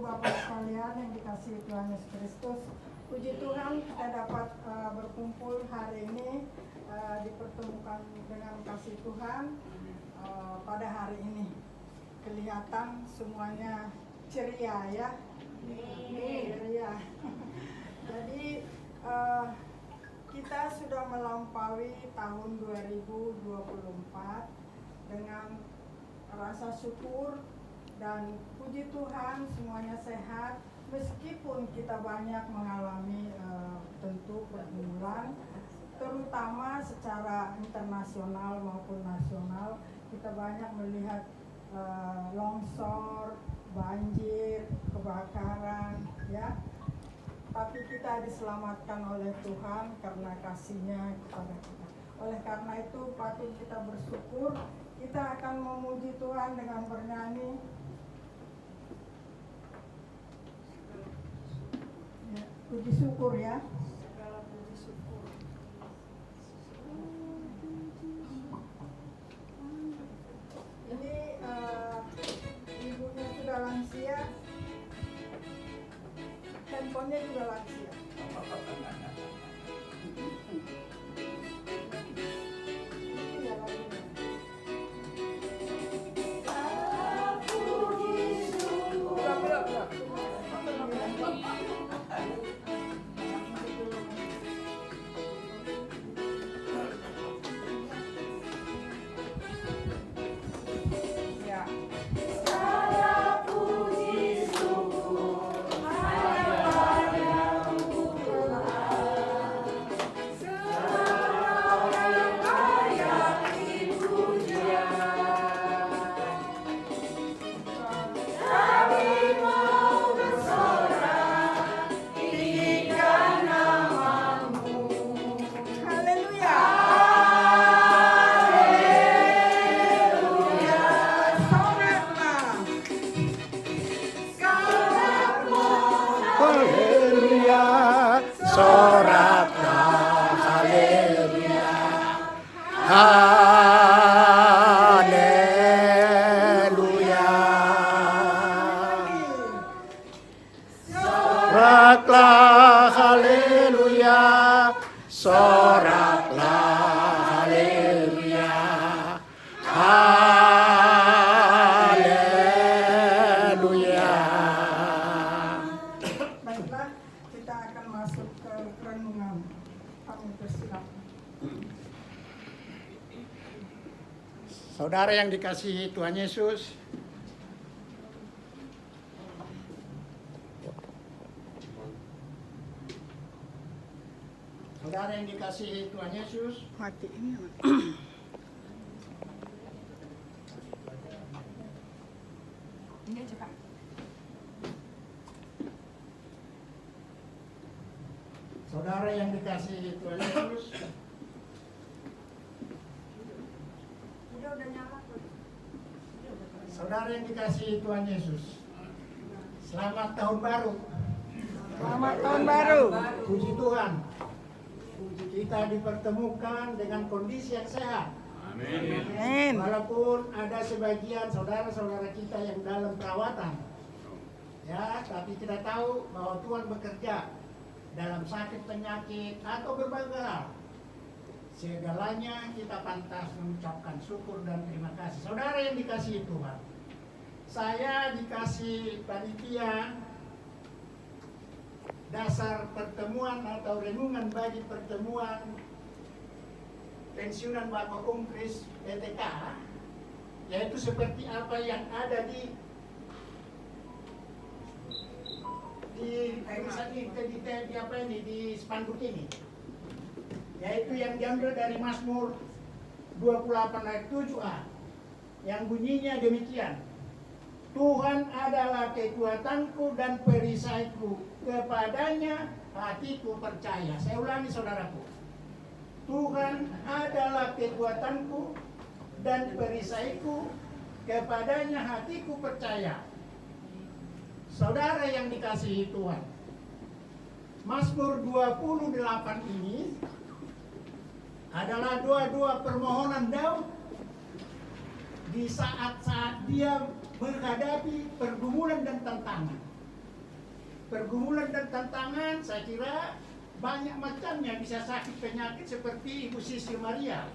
Bapak sekalian yang dikasihi Tuhan Yesus Kristus, puji Tuhan kita dapat berkumpul hari ini, dipertemukan dengan kasih Tuhan pada hari ini. Kelihatan semuanya ceria ya, ceria. Jadi kita sudah melampaui tahun 2024 dengan rasa syukur dan puji Tuhan semuanya sehat, meskipun kita banyak mengalami tentu pergumulan, terutama secara internasional maupun nasional. Kita banyak melihat longsor, banjir, kebakaran, ya. Tapi kita diselamatkan oleh Tuhan karena kasih-Nya kepada kita. Oleh karena itu patut kita bersyukur. Kita akan memuji Tuhan dengan bernyanyi. Ya, puji syukur ya. Segala puji syukur. Ini ibunya sudah lansia. Handphonenya juga lansia. Soraklah haleluya, soraklah haleluya, haleluya. Baiklah, kita akan masuk ke renungan. Kami persilakan. Saudara yang dikasihi Tuhan Yesus, saudara yang dikasihi Tuhan Yesus, Mati ini. Ini aja Pak. saudara yang dikasihi Tuhan Yesus, Udah nyala. saudara yang dikasihi Tuhan Yesus, selamat tahun baru. Selamat tahun baru. Puji Tuhan, kita dipertemukan dengan kondisi yang sehat. Amin. Walaupun ada sebagian saudara-saudara kita yang dalam perawatan, ya, tapi kita tahu bahwa Tuhan bekerja dalam sakit penyakit atau berbagai hal. Segalanya kita pantas mengucapkan syukur dan terima kasih. Saudara yang dikasihi Tuhan, saya dikasih panitia dasar pertemuan atau renungan bagi pertemuan pensiunan Bapak Umpris PTK, yaitu seperti apa yang ada di spanduk ini, yaitu yang diambil dari Mazmur 28 ayat 7a, yang bunyinya demikian: Tuhan adalah kekuatanku dan perisaiku, kepadanya hatiku percaya. Saya ulangi saudaraku, Tuhan adalah kekuatanku dan perisaiku, kepadanya hatiku percaya. Saudara yang dikasihi Tuhan, Mazmur 28 ini adalah doa-doa permohonan Daud di saat-saat dia menghadapi pergumulan dan tantangan. Pergumulan dan tantangan saya kira banyak macamnya, bisa sakit penyakit seperti Ibu Sisi Maria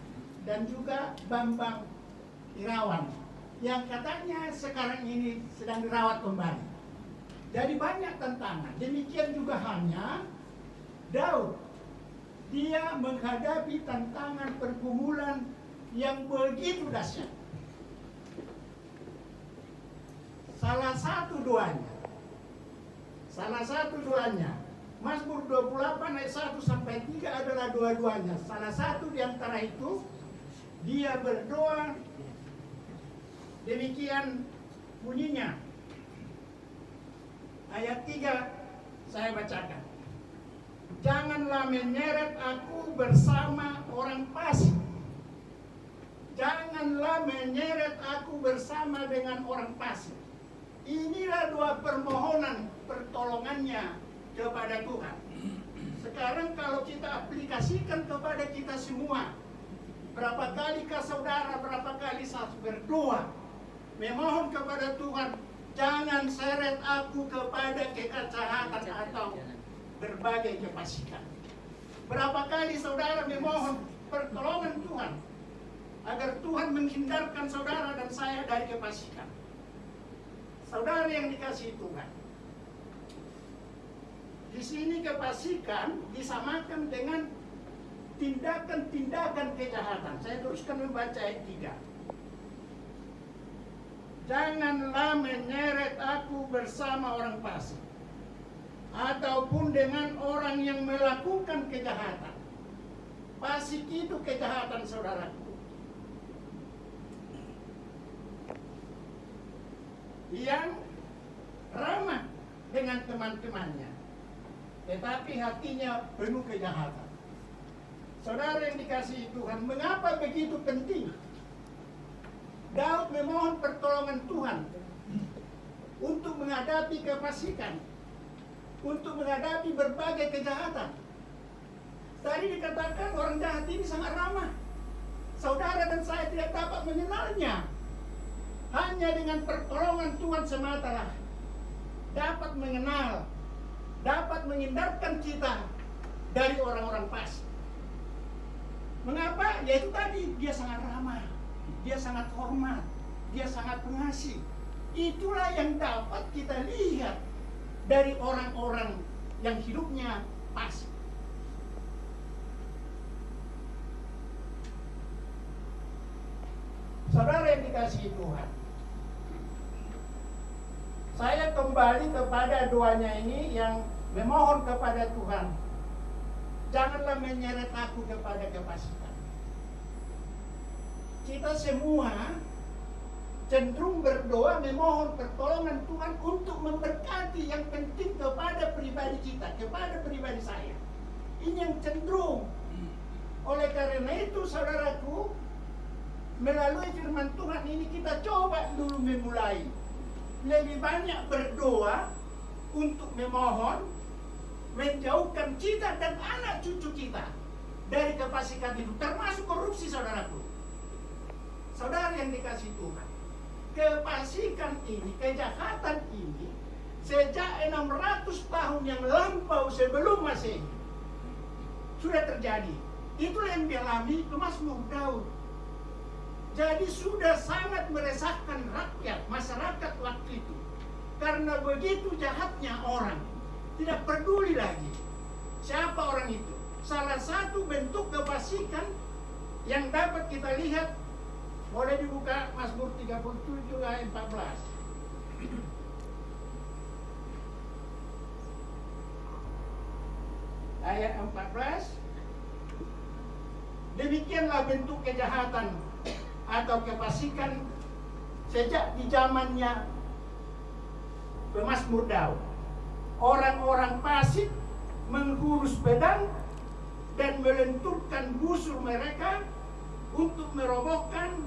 dan juga Bambang Irawan yang katanya sekarang ini sedang dirawat kembali. Jadi banyak tantangan. Demikian juga hanya Daud. Dia menghadapi tantangan pergumulan yang begitu dahsyat. Salah satu doanya, Mazmur 28 ayat 1 sampai 3 adalah dua-duanya. Salah satu di antara itu, dia berdoa demikian bunyinya. Ayat 3 saya bacakan. Janganlah menyeret aku bersama orang fasik. Janganlah menyeret aku bersama dengan orang fasik. Inilah dua permohonan pertolongannya kepada Tuhan. Sekarang kalau kita aplikasikan kepada kita semua, berapa kali saudara, berapa kali saya berdoa, memohon kepada Tuhan, jangan seret aku kepada kekacauan atau berbagai kefasikan. Berapa kali saudara memohon pertolongan Tuhan, agar Tuhan menghindarkan saudara dan saya dari kefasikan. Saudara yang dikasihi Tuhan, di sini kefasikan disamakan dengan tindakan-tindakan kejahatan. Saya teruskan membaca ayat 3. Janganlah menyeret aku bersama orang fasik, ataupun dengan orang yang melakukan kejahatan. Fasik itu kejahatan, saudaraku. Yang ramah dengan teman-temannya, tetapi hatinya penuh kejahatan. Saudara yang dikasihi Tuhan, mengapa begitu penting Daud memohon pertolongan Tuhan untuk menghadapi kefasikan, untuk menghadapi berbagai kejahatan? Tadi dikatakan orang jahat ini sangat ramah. Saudara dan saya tidak dapat mengenalnya. Hanya dengan pertolongan Tuhan semata dapat mengenal, dapat menghindarkan kita dari orang-orang fasik. Mengapa? Yaitu tadi, dia sangat ramah, dia sangat hormat, dia sangat pengasih. Itulah yang dapat kita lihat dari orang-orang yang hidupnya fasik. Saudara yang dikasihi Tuhan, saya kembali kepada doanya ini yang memohon kepada Tuhan, janganlah menyeret aku kepada kefasikan. Kita semua cenderung berdoa memohon pertolongan Tuhan untuk memberkati yang penting kepada pribadi kita, kepada pribadi saya. Ini yang cenderung. Oleh karena itu, saudaraku, melalui firman Tuhan ini kita coba dulu memulai lebih banyak berdoa untuk memohon menjauhkan kita dan anak cucu kita dari kefasikan itu, termasuk korupsi, saudaraku. Saudara yang dikasihi Tuhan, kefasikan ini, kejahatan ini sejak 600 tahun yang lampau sebelum Masehi sudah terjadi. Itulah yang dialami Mazmur Daud. Jadi sudah sangat meresahkan rakyat, masyarakat waktu itu. Karena begitu jahatnya orang, tidak peduli lagi siapa orang itu. Salah satu bentuk kefasikan yang dapat kita lihat, boleh dibuka Mazmur 37 ayat 14. Ayat 14. Demikianlah bentuk kejahatan atau kefasikan sejak di zamannya Pemazmur Daud. Orang-orang fasik menghunus pedang dan melenturkan busur mereka untuk merobohkan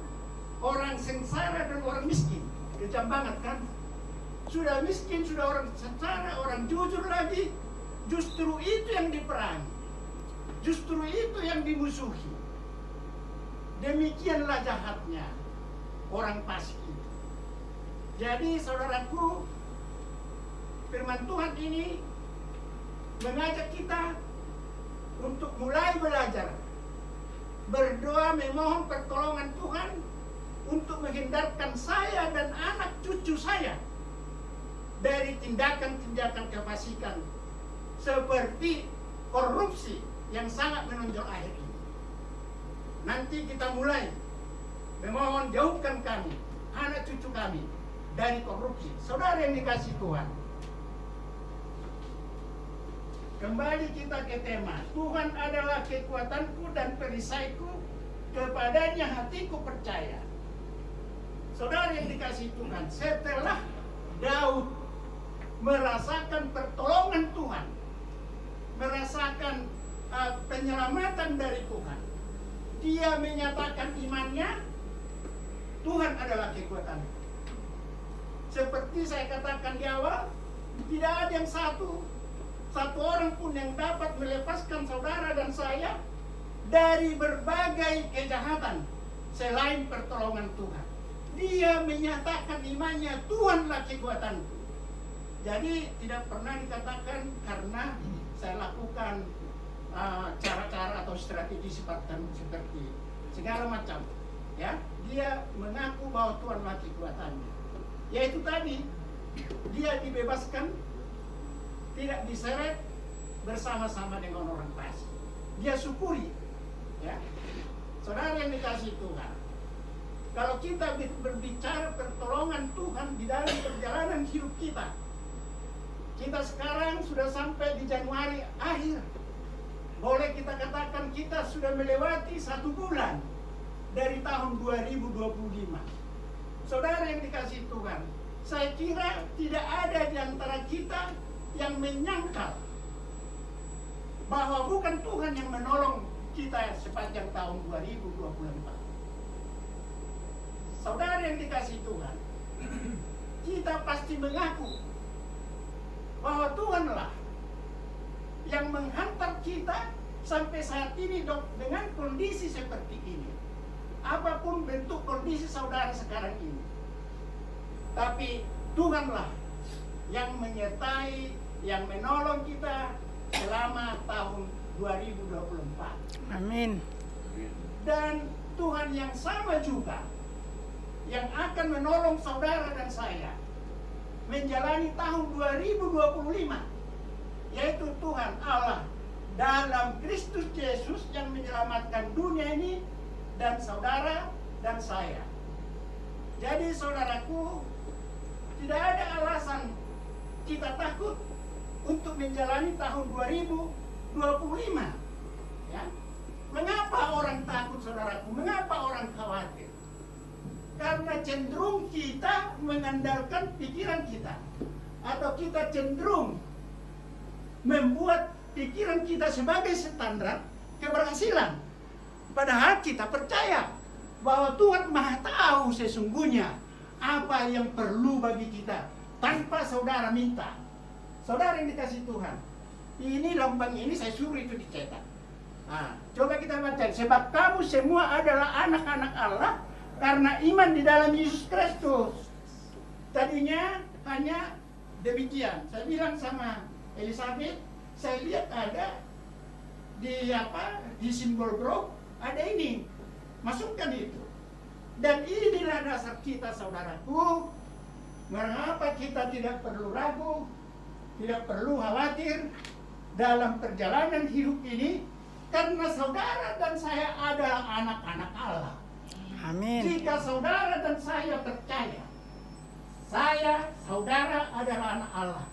orang sengsara dan orang miskin. Kejam banget kan? Sudah miskin, sudah orang sengsara, orang jujur lagi. Justru itu yang diperangi. Justru itu yang dimusuhi. Demikianlah jahatnya orang fasik itu. Jadi saudaraku, firman Tuhan ini mengajak kita untuk mulai belajar berdoa memohon pertolongan Tuhan untuk menghindarkan saya dan anak cucu saya dari tindakan-tindakan kefasikan seperti korupsi yang sangat menonjol akhir ini. Nanti kita mulai memohon jauhkan kami, anak cucu kami dari korupsi. Saudara yang dikasih Tuhan, kembali kita ke tema, Tuhan adalah kekuatanku dan perisaiku, kepadanya hatiku percaya. Saudara yang dikasih Tuhan, setelah Daud merasakan pertolongan Tuhan, merasakan penyelamatan dari Tuhan, dia menyatakan imannya, Tuhan adalah kekuatanku. Seperti saya katakan di awal, tidak ada yang satu orang pun yang dapat melepaskan saudara dan saya dari berbagai kejahatan selain pertolongan Tuhan. Dia menyatakan imannya, Tuhanlah kekuatanku. Jadi tidak pernah dikatakan karena saya lakukan cara-cara atau strategi seperti segala macam, ya. Dia mengaku bahwa Tuhanlah kekuatannya. Yaitu tadi, dia dibebaskan, tidak diseret bersama-sama dengan orang fasik. Dia syukuri, ya. Saudara yang dikasih Tuhan, kalau kita berbicara pertolongan Tuhan di dalam perjalanan hidup kita, kita sekarang sudah sampai di Januari akhir. Boleh kita katakan kita sudah melewati 1 bulan dari tahun 2025. Saudara yang dikasih Tuhan, saya kira tidak ada di antara kita yang menyangkal bahwa bukan Tuhan yang menolong kita sepanjang tahun 2024. Saudara yang dikasih Tuhan, kita pasti mengaku bahwa Tuhanlah yang menghantar kita sampai saat ini dengan kondisi seperti ini. Apapun bentuk kondisi saudara sekarang ini, tapi Tuhanlah yang menyertai, yang menolong kita selama tahun 2024. Amin. Dan Tuhan yang sama juga yang akan menolong saudara dan saya menjalani tahun 2025, yaitu Tuhan Allah dalam Kristus Yesus yang menyelamatkan dunia ini dan saudara dan saya. Jadi saudaraku, tidak ada alasan kita takut untuk menjalani tahun 2025. Ya. Mengapa orang takut, saudaraku? Mengapa orang khawatir? Karena cenderung kita mengandalkan pikiran kita, atau kita cenderung membuat pikiran kita sebagai standar keberhasilan. Padahal kita percaya bahwa Tuhan Maha tahu sesungguhnya apa yang perlu bagi kita tanpa saudara minta. Saudara yang dikasih Tuhan, ini lambang ini saya suruh itu dicetak. Nah, coba kita baca. Sebab kamu semua adalah anak-anak Allah karena iman di dalam Yesus Kristus. Tadinya hanya demikian. Saya bilang sama Elizabeth, saya lihat ada di simbol grup ada ini, masukkan itu. Dan inilah dasar kita, saudaraku. Mengapa kita tidak perlu ragu, tidak perlu khawatir dalam perjalanan hidup ini, karena saudara dan saya adalah anak-anak Allah. Amin. Jika saudara dan saya percaya, saya, saudara adalah anak Allah,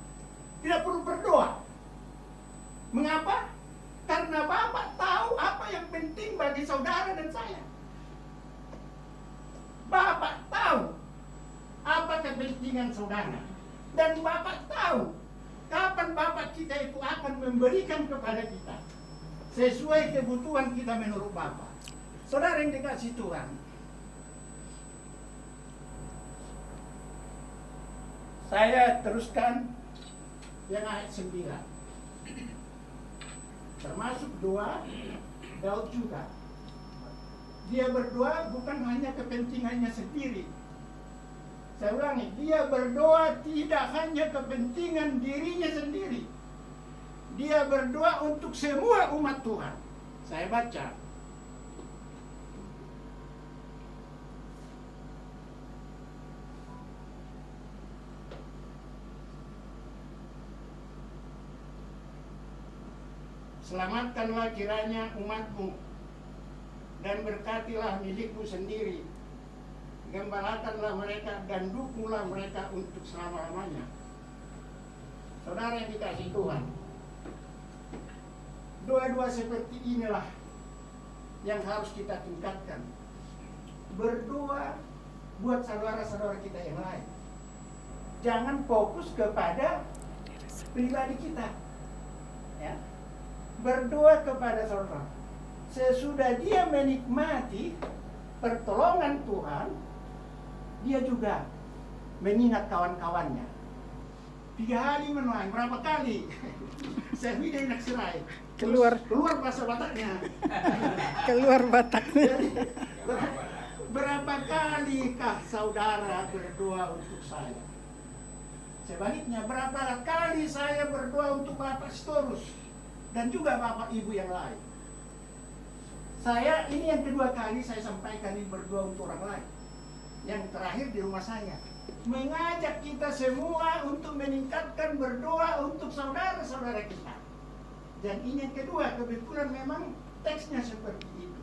tidak perlu berdoa. Mengapa? Karena Bapak tahu apa yang penting bagi saudara dan saya. Bapak tahu apa kepentingan saudara. Dan Bapak tahu kapan Bapak kita itu akan memberikan kepada kita sesuai kebutuhan kita menurut Bapak. Saudara yang dikasih Tuhan, saya teruskan yang ayat 9. Termasuk doa Daud juga. Dia berdoa bukan hanya kepentingannya sendiri. Saya ulangi, dia berdoa tidak hanya kepentingan dirinya sendiri. Dia berdoa untuk semua umat Tuhan. Saya baca. Selamatkanlah kiranya umatmu dan berkatilah milikmu sendiri. Gembalakanlah mereka dan dukunglah mereka untuk selama-lamanya. Saudara yang dikasihi Tuhan, doa-doa seperti inilah yang harus kita tingkatkan. Berdoa buat saudara-saudara kita yang lain. Jangan fokus kepada pribadi kita. Ya. Berdoa kepada saudara. Sesudah dia menikmati pertolongan Tuhan, dia juga mengingat kawan-kawannya. 3 hari menuai, berapa kali? Saya tidak nak serai. Keluar bahasa Bataknya. Keluar Bataknya. Jadi, berapa kalikah saudara berdoa untuk saya? Sebaliknya, berapa kali saya berdoa untuk Bapak Storus dan juga Bapak Ibu yang lain? Saya ini yang kedua kali saya sampaikan ini berdoa untuk orang lain. Yang terakhir di rumah saya, mengajak kita semua untuk meningkatkan berdoa untuk saudara-saudara kita. Dan ini yang kedua, kebetulan memang teksnya seperti itu.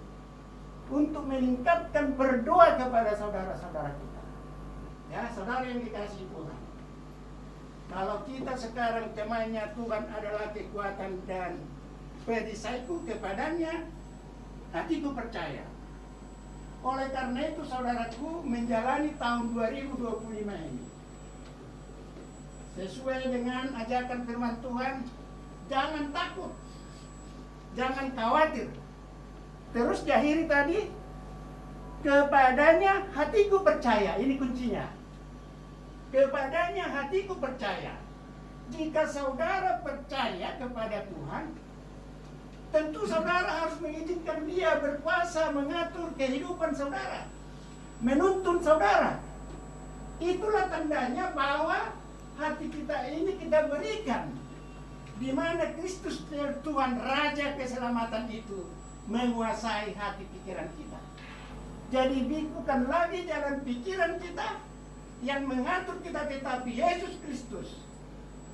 Untuk meningkatkan berdoa kepada saudara-saudara kita. Ya, saudara yang dikasihi Tuhan. Kalau kita sekarang temanya Tuhan adalah kekuatan dan perisaiku kepadanya, hatiku percaya. Oleh karena itu saudaraku menjalani tahun 2025 ini sesuai dengan ajakan firman Tuhan, jangan takut, jangan khawatir. Terus diakhiri tadi, kepadanya hatiku percaya. Ini kuncinya. Kepadanya hatiku percaya. Jika saudara percaya kepada Tuhan, tentu saudara harus mengizinkan dia berkuasa mengatur kehidupan saudara, menuntun saudara. Itulah tandanya bahwa hati kita ini kita berikan, di mana Kristus Tuhan Raja keselamatan itu menguasai hati pikiran kita. Jadi bukan lagi jalan pikiran kita yang mengatur kita, tetapi Yesus Kristus,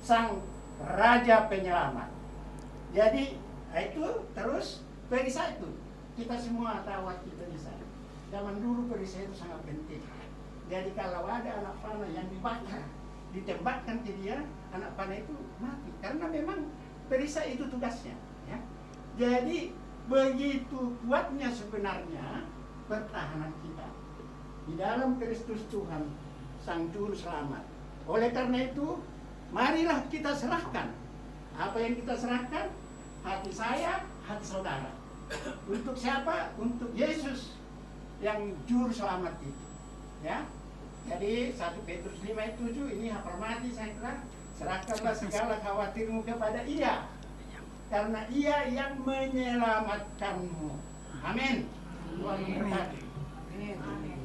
Sang Raja Penyelamat. Jadi itu terus perisai itu. Kita semua tahu arti perisai. Zaman dulu perisai itu sangat penting. Jadi kalau ada anak panah yang dibakar, ditembakkan ke dia, anak panah itu mati. Karena memang perisai itu tugasnya. Ya. Jadi begitu kuatnya sebenarnya pertahanan kita di dalam Kristus Tuhan, Sang Juru Selamat. Oleh karena itu, marilah kita serahkan. Apa yang kita serahkan? Hati saya, hati saudara. Untuk siapa? Untuk Yesus yang Juru Selamat itu. Ya. Jadi 1 Petrus 5:7 ini hafal mati saya kira. Serahkanlah segala khawatirmu kepada Ia, karena Ia yang menyelamatkanmu. Amin. Tuhan memberkati. Amin.